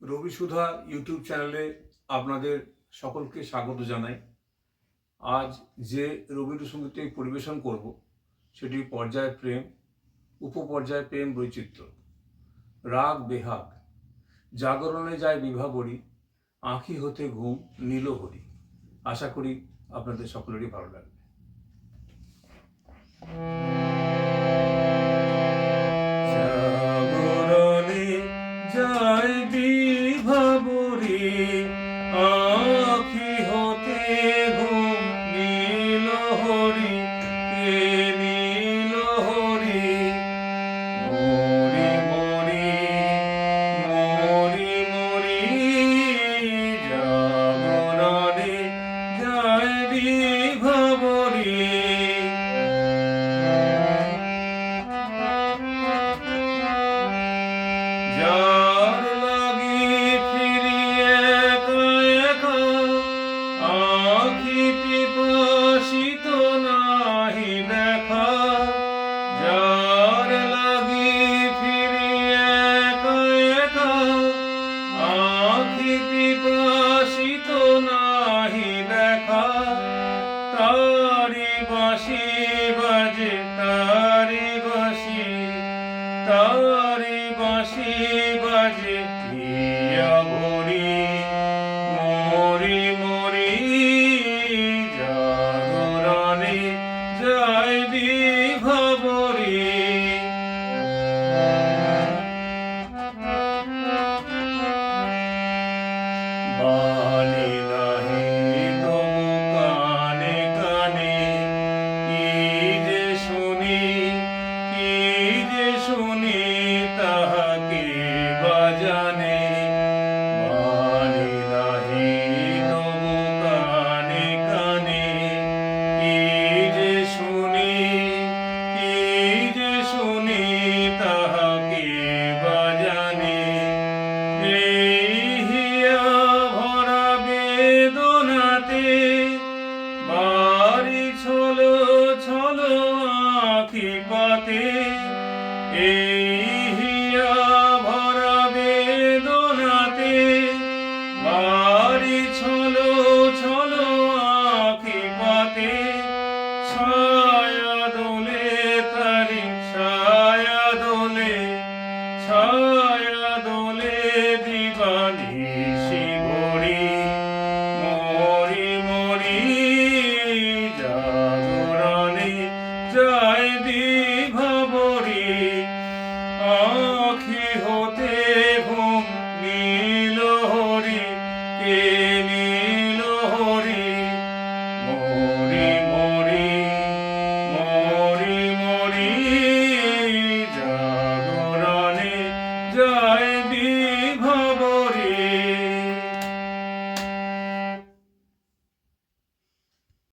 রবি সুধা YouTube চ্যানেলে আপনাদের সকলকে স্বাগত জানাই। আজ যে রবীন্দ্রসঙ্গীতটি পরিবেশন করব সেটি পর্যায় প্রেম, উপপর্যায় প্রেম বৈচিত্র্য, রাগ বেহাগ, জাগরণে যায় বিভাবরী, আঁখি হতে ঘুম নীলহরি। আশা করি আপনাদের সকলেরই ভালো লাগবে। জাগরণে যায় বিভাবরী, আঁখি হতে ঘুম নীলহরি, কে নীলহরি। মরি মরি মরি মরি, জাগরণে যায় বিভাবরী। যার লাগি ফিরি একা একা, আঁখি পিপাসিত নাহি দেখা। যার লাগি ফিরি একা একা, আঁখি পিপাসিত নাহি দেখা। তারি বাঁশি বাজে তারি বাঁশি, তারি বাঁশি বাজে হিয়া ভরি। মরি মরি, জাগরণে যায় বিভাবরী। বাণী নাহি তবু কানে কানে, কি যে শুনি কি যে শুনি তাহাকে বাজানে। বাণী নাহি তবু কানে কানে, কি যে শুনি কি যে শুনি তাহাকে বাজানে। এই হিয়া ভরা বেদনাতে, বাড়ি ছলো ছলো আঁখি পাতে। এই হিয়া ভরা বেদনাতে, বাড়ি ছলো ছলো আঁখি পাতে। ছায়া দোলে তারি ছায়া দোলে, ছায়া দোলে দিবানিশি।